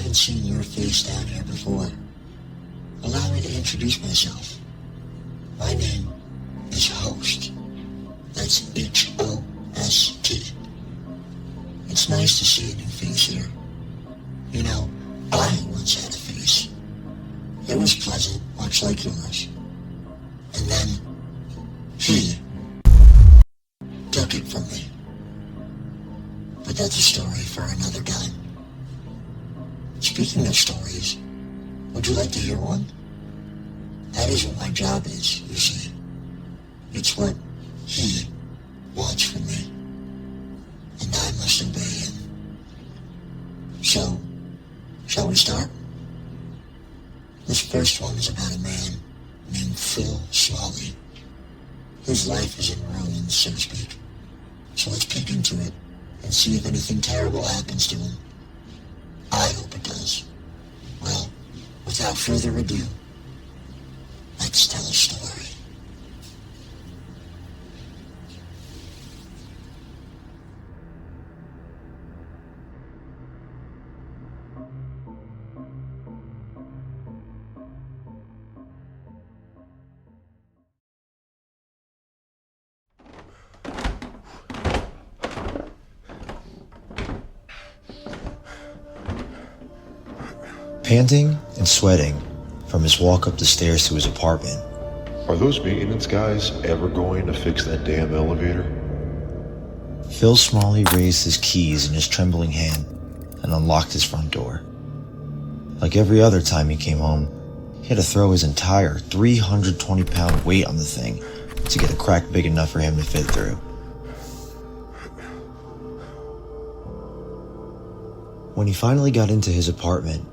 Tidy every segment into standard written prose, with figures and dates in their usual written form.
haven't seen your face down here before, allow me to introduce myself. My name is Host. That's H-O-S-T. It's nice to see a new face here. You know, I once had a face. It was pleasant, much like yours. And then, he took it from me. But that's a story for another time. Speaking of stories, would you like to hear one? That is what my job is, you see. It's what he wants from me. And I must obey him. So, shall we start? This first one is about a man named Phil Smalley. His life is in ruins, so to speak. So let's peek into it and see if anything terrible happens to him. I hope it does. Well, without further ado, let's tell a story. Panting and sweating from his walk up the stairs to his apartment. Are those maintenance guys ever going to fix that damn elevator? Phil Smalley raised his keys in his trembling hand and unlocked his front door. Like every other time he came home, he had to throw his entire 320-pound weight on the thing to get a crack big enough for him to fit through. When he finally got into his apartment,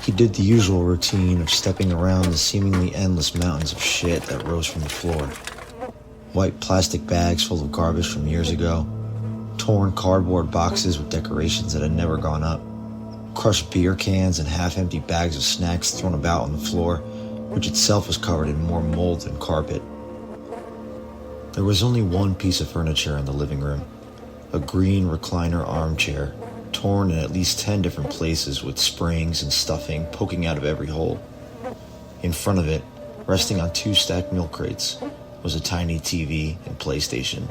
he did the usual routine of stepping around the seemingly endless mountains of shit that rose from the floor. White plastic bags full of garbage from years ago, torn cardboard boxes with decorations that had never gone up, crushed beer cans and half-empty bags of snacks thrown about on the floor, which itself was covered in more mold than carpet. There was only one piece of furniture in the living room, a green recliner armchair, torn in at least 10 different places with springs and stuffing poking out of every hole. In front of it, resting on 2 stacked milk crates, was a tiny TV and PlayStation.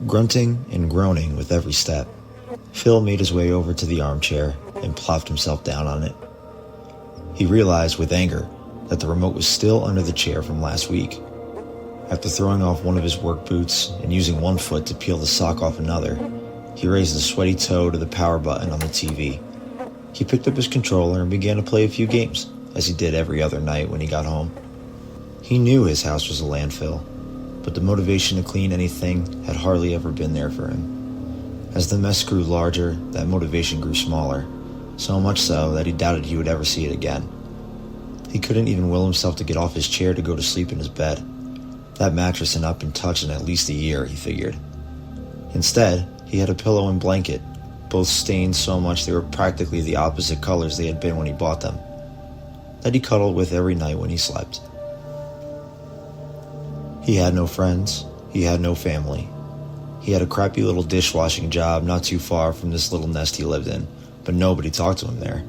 Grunting and groaning with every step, Phil made his way over to the armchair and plopped himself down on it. He realized with anger that the remote was still under the chair from last week. After throwing off one of his work boots and using one foot to peel the sock off another, he raised a sweaty toe to the power button on the TV. He picked up his controller and began to play a few games, as he did every other night when he got home. He knew his house was a landfill, but the motivation to clean anything had hardly ever been there for him. As the mess grew larger, that motivation grew smaller, so much so that he doubted he would ever see it again. He couldn't even will himself to get off his chair to go to sleep in his bed. That mattress had not been touched in at least a year, he figured. Instead, he had a pillow and blanket, both stained so much they were practically the opposite colors they had been when he bought them, that he cuddled with every night when he slept. He had no friends, he had no family. He had a crappy little dishwashing job not too far from this little nest he lived in, but nobody talked to him there.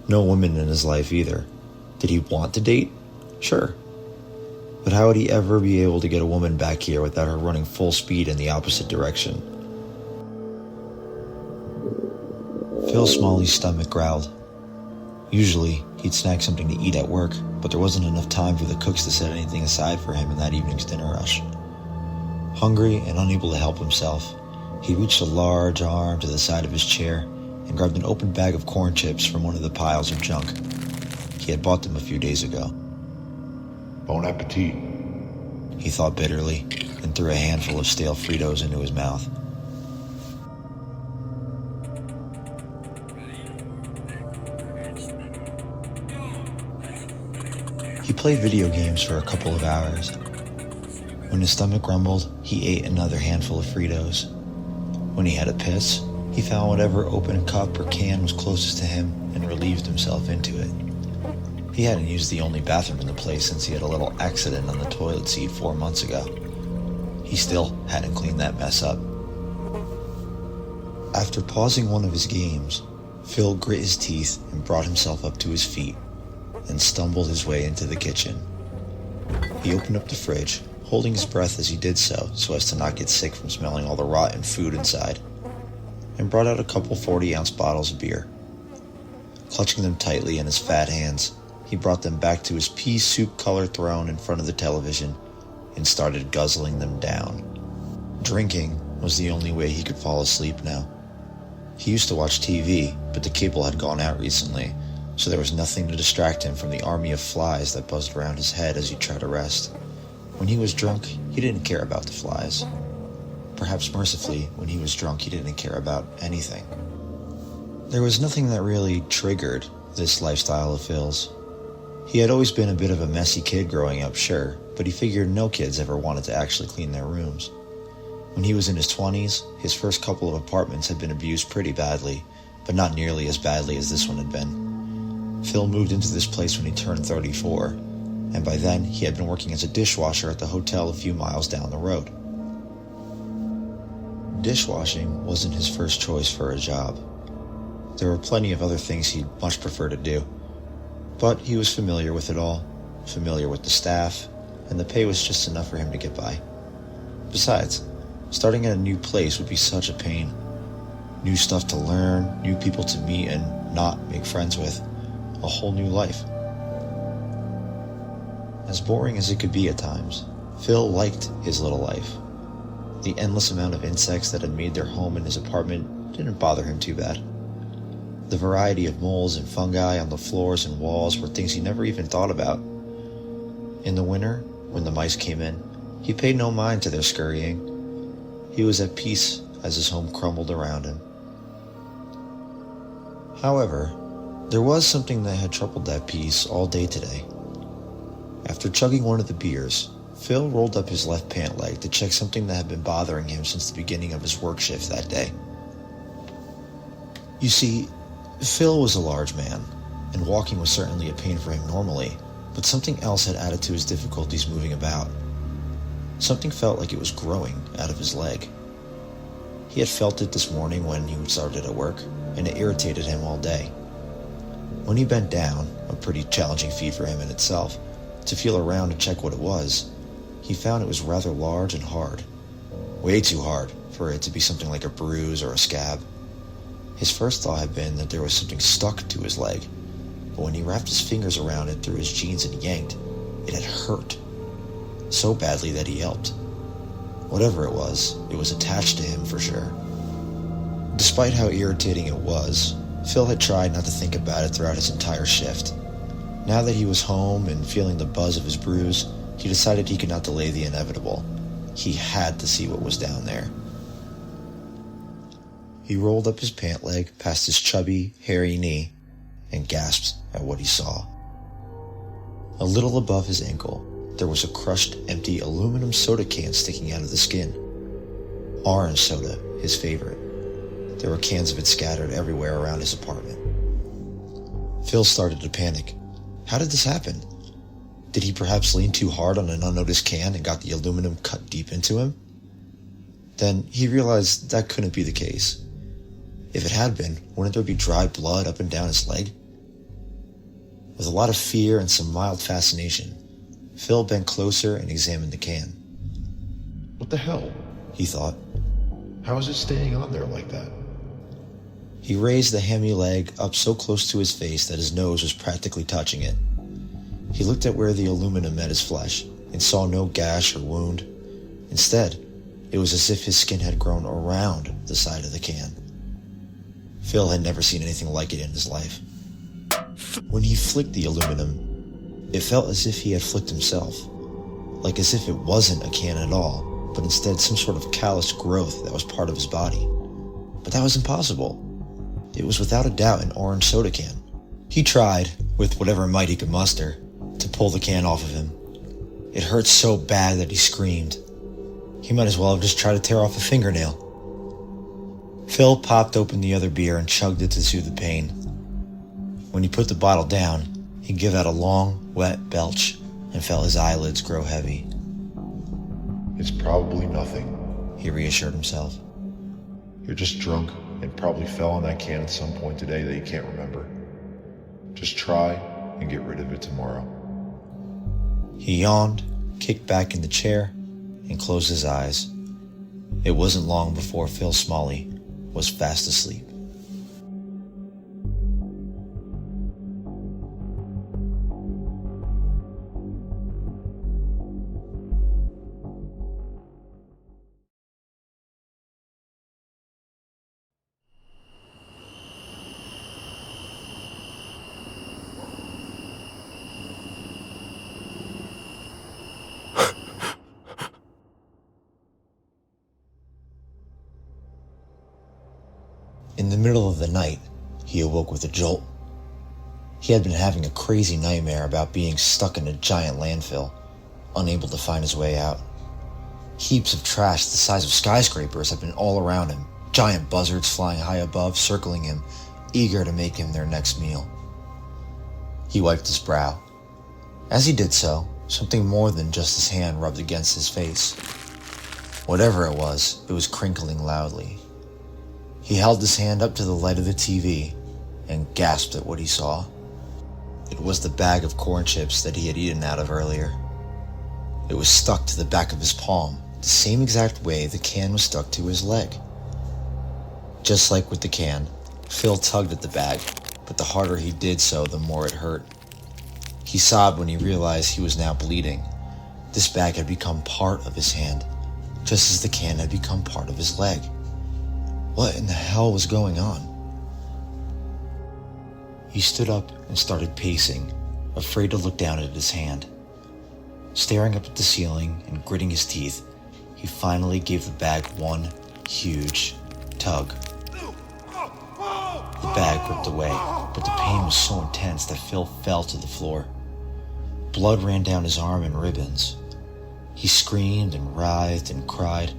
No women in his life either. Did he want to date? Sure. But how would he ever be able to get a woman back here without her running full speed in the opposite direction? Phil Smalley's stomach growled. Usually, he'd snack something to eat at work, but there wasn't enough time for the cooks to set anything aside for him in that evening's dinner rush. Hungry and unable to help himself, he reached a large arm to the side of his chair and grabbed an open bag of corn chips from one of the piles of junk. He had bought them a few days ago. Bon appetit, he thought bitterly, and threw a handful of stale Fritos into his mouth. He played video games for a couple of hours. When his stomach rumbled, he ate another handful of Fritos. When he had a piss, he found whatever open cup or can was closest to him and relieved himself into it. He hadn't used the only bathroom in the place since he had a little accident on the toilet seat 4 months ago. He still hadn't cleaned that mess up. After pausing one of his games, Phil grit his teeth and brought himself up to his feet, and stumbled his way into the kitchen. He opened up the fridge, holding his breath as he did so as to not get sick from smelling all the rotten food inside, and brought out a couple 40-ounce bottles of beer. Clutching them tightly in his fat hands, he brought them back to his pea soup-colored throne in front of the television and started guzzling them down. Drinking was the only way he could fall asleep now. He used to watch TV, but the cable had gone out recently, so there was nothing to distract him from the army of flies that buzzed around his head as he tried to rest. When he was drunk, he didn't care about the flies. Perhaps mercifully, when he was drunk, he didn't care about anything. There was nothing that really triggered this lifestyle of Phil's. He had always been a bit of a messy kid growing up, sure, but he figured no kids ever wanted to actually clean their rooms. When he was in his 20s, his first couple of apartments had been abused pretty badly, but not nearly as badly as this one had been. Phil moved into this place when he turned 34, and by then he had been working as a dishwasher at the hotel a few miles down the road. Dishwashing wasn't his first choice for a job. There were plenty of other things he'd much prefer to do, but he was familiar with it all, familiar with the staff, and the pay was just enough for him to get by. Besides, starting at a new place would be such a pain. New stuff to learn, new people to meet and not make friends with, a whole new life. As boring as it could be at times, Phil liked his little life. The endless amount of insects that had made their home in his apartment didn't bother him too bad. The variety of moles and fungi on the floors and walls were things he never even thought about. In the winter, when the mice came in, he paid no mind to their scurrying. He was at peace as his home crumbled around him. However, there was something that had troubled that peace all day today. After chugging one of the beers, Phil rolled up his left pant leg to check something that had been bothering him since the beginning of his work shift that day. You see, Phil was a large man, and walking was certainly a pain for him normally, but something else had added to his difficulties moving about. Something felt like it was growing out of his leg. He had felt it this morning when he started at work, and it irritated him all day. When he bent down, a pretty challenging feat for him in itself, to feel around to check what it was, he found it was rather large and hard. Way too hard for it to be something like a bruise or a scab. His first thought had been that there was something stuck to his leg, but when he wrapped his fingers around it through his jeans and yanked, it had hurt. So badly that he yelped. Whatever it was attached to him for sure. Despite how irritating it was, Phil had tried not to think about it throughout his entire shift. Now that he was home and feeling the buzz of his bruise, he decided he could not delay the inevitable. He had to see what was down there. He rolled up his pant leg past his chubby, hairy knee and gasped at what he saw. A little above his ankle, there was a crushed, empty aluminum soda can sticking out of the skin. Orange soda, his favorite. There were cans of it scattered everywhere around his apartment. Phil started to panic. How did this happen? Did he perhaps lean too hard on an unnoticed can and got the aluminum cut deep into him? Then he realized that couldn't be the case. If it had been, wouldn't there be dry blood up and down his leg? With a lot of fear and some mild fascination, Phil bent closer and examined the can. What the hell? He thought. How is it staying on there like that? He raised the hammy leg up so close to his face that his nose was practically touching it. He looked at where the aluminum met his flesh and saw no gash or wound. Instead, it was as if his skin had grown around the side of the can. Phil had never seen anything like it in his life. When he flicked the aluminum, it felt as if he had flicked himself, like as if it wasn't a can at all, but instead some sort of callous growth that was part of his body. But that was impossible. It was without a doubt an orange soda can. He tried, with whatever might he could muster, to pull the can off of him. It hurt so bad that he screamed. He might as well have just tried to tear off a fingernail. Phil popped open the other beer and chugged it to soothe the pain. When he put the bottle down, he gave out a long, wet belch and felt his eyelids grow heavy. It's probably nothing. He reassured himself. You're just drunk and probably fell on that can at some point today that you can't remember. Just try and get rid of it tomorrow. He yawned, kicked back in the chair, and closed his eyes. It wasn't long before Phil Smalley was fast asleep. In the middle of the night, he awoke with a jolt. He had been having a crazy nightmare about being stuck in a giant landfill, unable to find his way out. Heaps of trash the size of skyscrapers had been all around him, giant buzzards flying high above, circling him, eager to make him their next meal. He wiped his brow. As he did so, something more than just his hand rubbed against his face. Whatever it was crinkling loudly. He held his hand up to the light of the TV and gasped at what he saw. It was the bag of corn chips that he had eaten out of earlier. It was stuck to the back of his palm, the same exact way the can was stuck to his leg. Just like with the can, Phil tugged at the bag, but the harder he did so, the more it hurt. He sobbed when he realized he was now bleeding. This bag had become part of his hand, just as the can had become part of his leg. What in the hell was going on? He stood up and started pacing, afraid to look down at his hand. Staring up at the ceiling and gritting his teeth, he finally gave the bag one huge tug. The bag ripped away, but the pain was so intense that Phil fell to the floor. Blood ran down his arm in ribbons. He screamed and writhed and cried.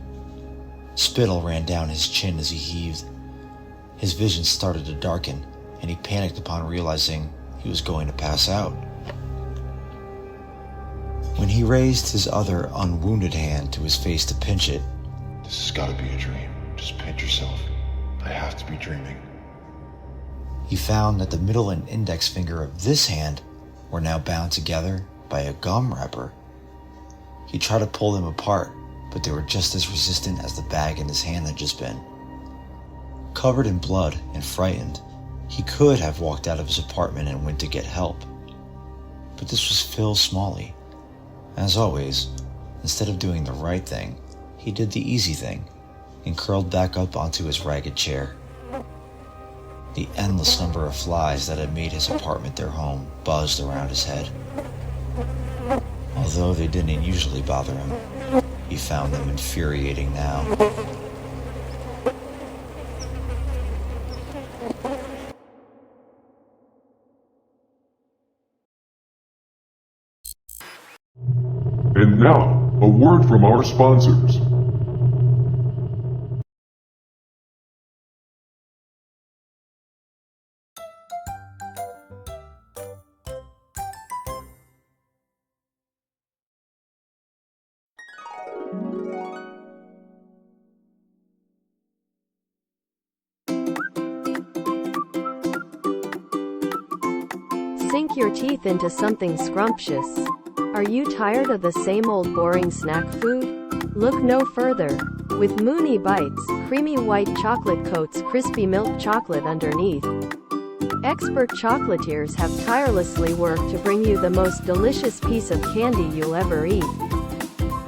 Spittle ran down his chin as he heaved. His vision started to darken, and he panicked upon realizing he was going to pass out. When he raised his other unwounded hand to his face to pinch it, This has got to be a dream. Just pinch yourself. I have to be dreaming. he found that the middle and index finger of this hand were now bound together by a gum wrapper. He tried to pull them apart, but they were just as resistant as the bag in his hand had just been. Covered in blood and frightened, he could have walked out of his apartment and went to get help. But this was Phil Smalley. As always, instead of doing the right thing, he did the easy thing and curled back up onto his ragged chair. The endless number of flies that had made his apartment their home buzzed around his head. Although they didn't usually bother him, he found them infuriating now. And now, a word from our sponsors. Sink your teeth into something scrumptious. Are you tired of the same old boring snack food? Look no further. With Moonie Bites, creamy white chocolate coats crispy milk chocolate underneath. Expert chocolatiers have tirelessly worked to bring you the most delicious piece of candy you'll ever eat.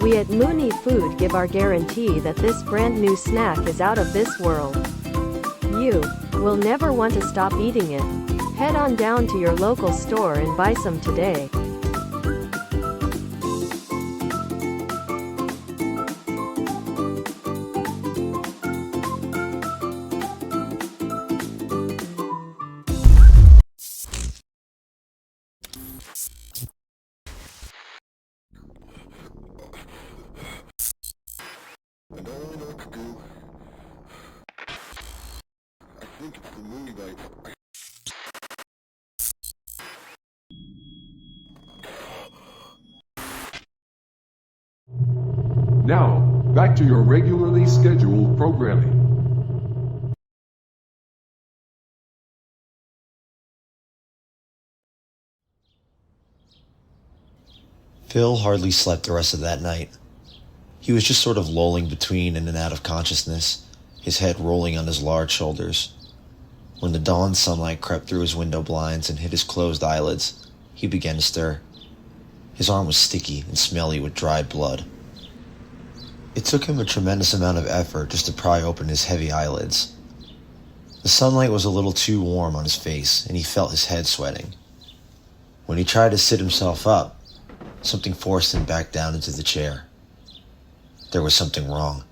We at Moonie Food give our guarantee that this brand new snack is out of this world. You will never want to stop eating it. Head on down to your local store and buy some today. I don't really know what to do. I think it's the Moonie Bite. Now, back to your regularly scheduled programming. Phil hardly slept the rest of that night. He was just sort of lolling between in and out of consciousness, his head rolling on his large shoulders. When the dawn sunlight crept through his window blinds and hit his closed eyelids, he began to stir. His arm was sticky and smelly with dried blood. It took him a tremendous amount of effort just to pry open his heavy eyelids. The sunlight was a little too warm on his face, and he felt his head sweating. When he tried to sit himself up, something forced him back down into the chair. There was something wrong.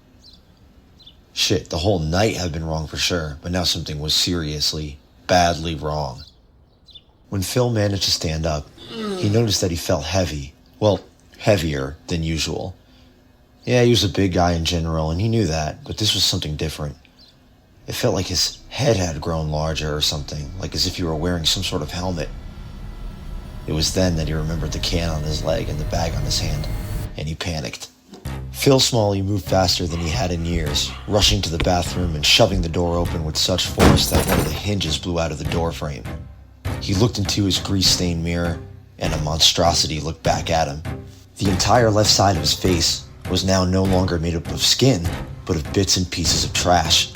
Shit, the whole night had been wrong for sure, but now something was seriously, badly wrong. When Phil managed to stand up, he noticed that he felt heavy. Well, heavier than usual. Yeah, he was a big guy in general, and he knew that, but this was something different. It felt like his head had grown larger or something, like as if he were wearing some sort of helmet. It was then that he remembered the can on his leg and the bag on his hand, and he panicked. Phil Smalley moved faster than he had in years, rushing to the bathroom and shoving the door open with such force that one of the hinges blew out of the door frame. He looked into his grease-stained mirror, and a monstrosity looked back at him. The entire left side of his face was now no longer made up of skin, but of bits and pieces of trash.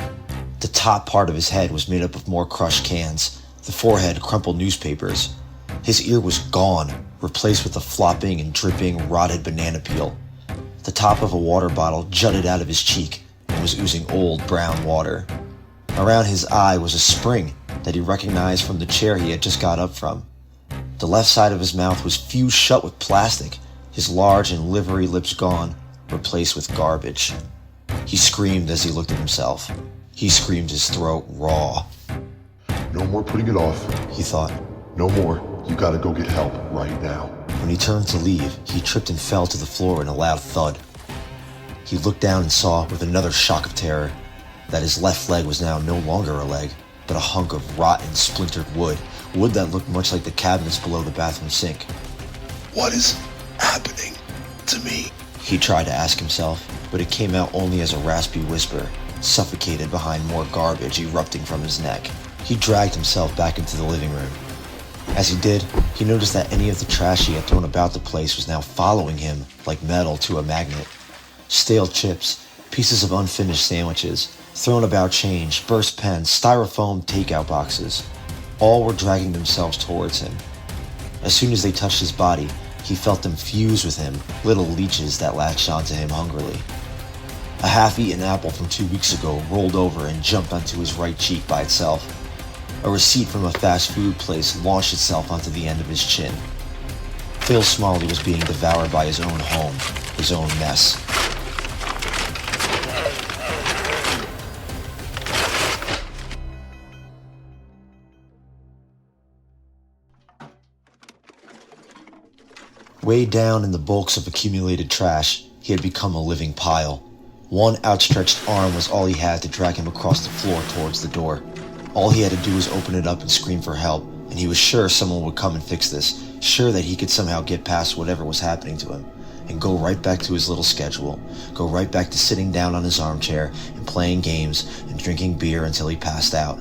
The top part of his head was made up of more crushed cans, the forehead crumpled newspapers. His ear was gone, replaced with a flopping and dripping rotted banana peel. The top of a water bottle jutted out of his cheek and was oozing old brown water. Around his eye was a spring that he recognized from the chair he had just got up from. The left side of his mouth was fused shut with plastic, his large and livery lips gone, replaced with garbage. He screamed as he looked at himself. He screamed his throat raw. No more putting it off. He thought. No more. You gotta go get help right now. When he turned to leave, he tripped and fell to the floor in a loud thud. He looked down and saw, with another shock of terror, that his left leg was now no longer a leg, but a hunk of rotten, splintered wood that looked much like the cabinets below the bathroom sink. What is happening to me? He tried to ask himself, but it came out only as a raspy whisper, suffocated behind more garbage erupting from his neck. He dragged himself back into the living room. As he did, he noticed that any of the trash he had thrown about the place was now following him like metal to a magnet. Stale chips, pieces of unfinished sandwiches, thrown about change, burst pens, styrofoam takeout boxes. All were dragging themselves towards him. As soon as they touched his body, he felt them fuse with him, little leeches that latched onto him hungrily. A half-eaten apple from 2 weeks ago rolled over and jumped onto his right cheek by itself. A receipt from a fast food place launched itself onto the end of his chin. Phil Smalley was being devoured by his own home, his own mess. Weighed down in the bulks of accumulated trash, he had become a living pile. One outstretched arm was all he had to drag him across the floor towards the door. All he had to do was open it up and scream for help, and he was sure someone would come and fix this, sure that he could somehow get past whatever was happening to him, and go right back to his little schedule, go right back to sitting down on his armchair and playing games and drinking beer until he passed out.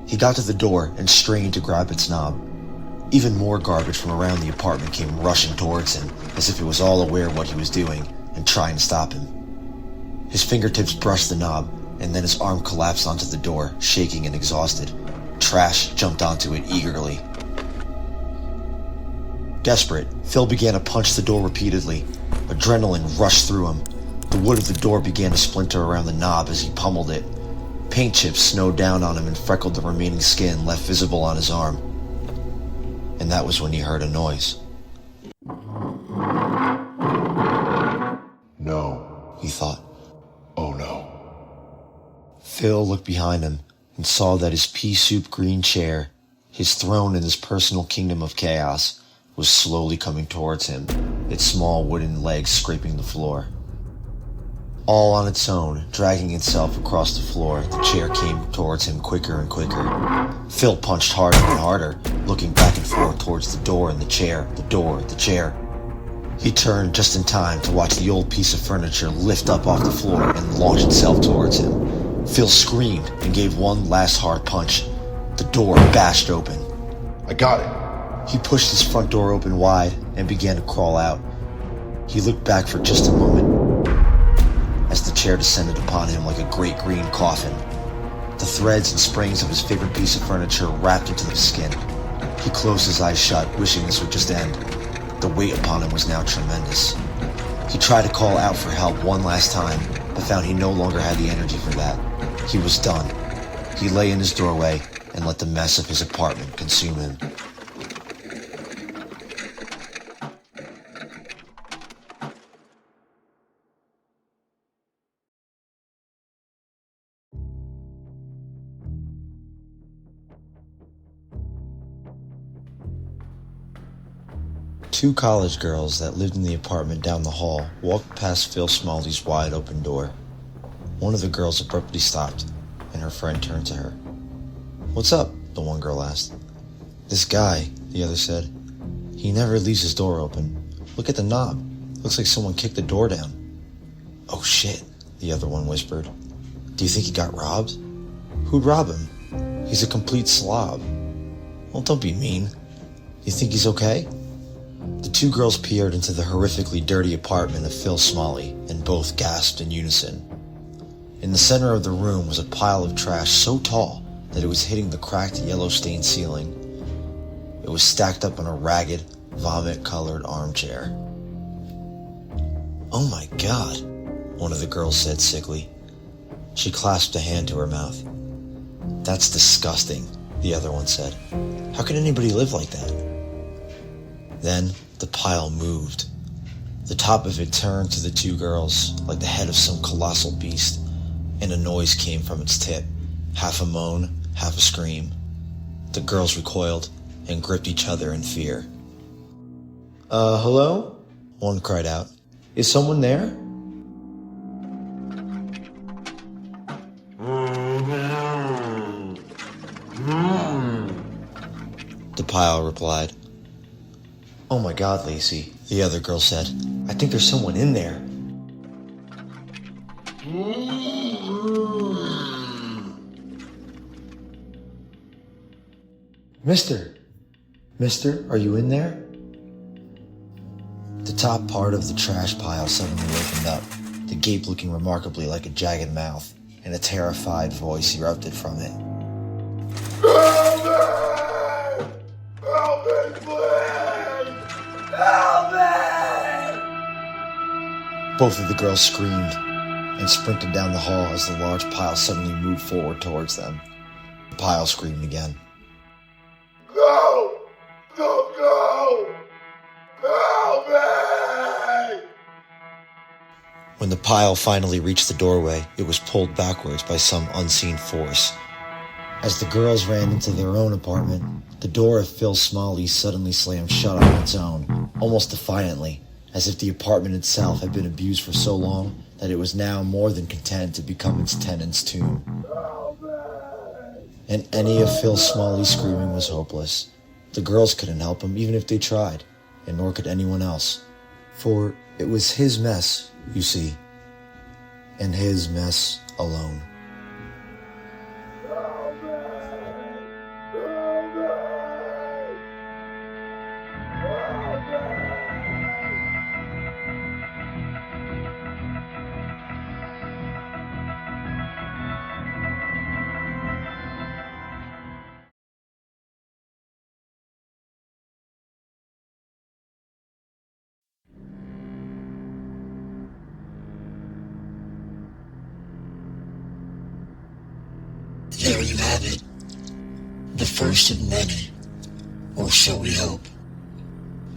He got to the door and strained to grab its knob. Even more garbage from around the apartment came rushing towards him, as if it was all aware of what he was doing and trying to stop him. His fingertips brushed the knob, and then his arm collapsed onto the door, shaking and exhausted. Trash jumped onto it eagerly. Desperate, Phil began to punch the door repeatedly. Adrenaline rushed through him. The wood of the door began to splinter around the knob as he pummeled it. Paint chips snowed down on him and freckled the remaining skin left visible on his arm. And that was when he heard a noise. No. He thought. Oh no. Phil looked behind him and saw that his pea-soup green chair, his throne in his personal kingdom of chaos, was slowly coming towards him, its small wooden legs scraping the floor. All on its own, dragging itself across the floor, the chair came towards him quicker and quicker. Phil punched harder and harder, looking back and forth towards the door and the chair, the door, the chair. He turned just in time to watch the old piece of furniture lift up off the floor and launch itself towards him. Phil screamed and gave one last hard punch. The door bashed open. I got it. He pushed his front door open wide and began to crawl out. He looked back for just a moment as the chair descended upon him like a great green coffin. The threads and springs of his favorite piece of furniture wrapped into the skin. He closed his eyes shut, wishing this would just end. The weight upon him was now tremendous. He tried to call out for help one last time, but found he no longer had the energy for that. He was done. He lay in his doorway and let the mess of his apartment consume him. Two college girls that lived in the apartment down the hall walked past Phil Smalley's wide open door. One of the girls abruptly stopped, and her friend turned to her. "What's up?" the one girl asked. "This guy," the other said. "He never leaves his door open. Look at the knob. Looks like someone kicked the door down." "Oh shit," the other one whispered. "Do you think he got robbed?" "Who'd rob him? He's a complete slob." "Well, don't be mean. You think he's okay?" The two girls peered into the horrifically dirty apartment of Phil Smalley, and both gasped in unison. In the center of the room was a pile of trash so tall that it was hitting the cracked yellow-stained ceiling. It was stacked up on a ragged, vomit-colored armchair. "Oh my God," one of the girls said sickly. She clasped a hand to her mouth. "That's disgusting," the other one said. "How could anybody live like that?" Then the pile moved. The top of it turned to the two girls like the head of some colossal beast, and a noise came from its tip, half a moan, half a scream. The girls recoiled and gripped each other in fear. Hello?" one cried out. "Is someone there?" The pile replied. "Oh my God, Lacey," the other girl said. "I think there's someone in there." Mister, are you in there?" The top part of the trash pile suddenly opened up, the gape looking remarkably like a jagged mouth, and a terrified voice erupted from it. Help me! Help me, please! Help me! Both of the girls screamed and sprinted down the hall as the large pile suddenly moved forward towards them. The pile screamed again. Go! Don't go! Help me! When the pile finally reached the doorway, it was pulled backwards by some unseen force. As the girls ran into their own apartment, the door of Phil Smalley suddenly slammed shut on its own, almost defiantly, as if the apartment itself had been abused for so long that it was now more than content to become its tenant's tomb. And any of Phil Smalley's screaming was hopeless. The girls couldn't help him even if they tried, and nor could anyone else. For it was his mess, you see, and his mess alone. There you have it. The first of many, or so we hope.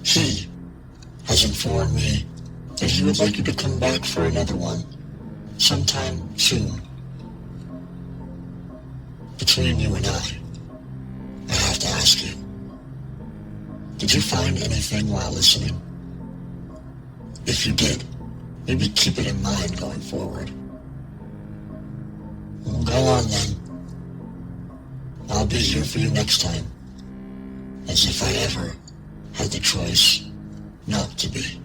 He has informed me that he would like you to come back for another one, sometime soon. Between you and I have to ask you, did you find anything while listening? If you did, maybe keep it in mind going forward. Well, go on then. I'll be here for you next time, as if I ever had the choice not to be.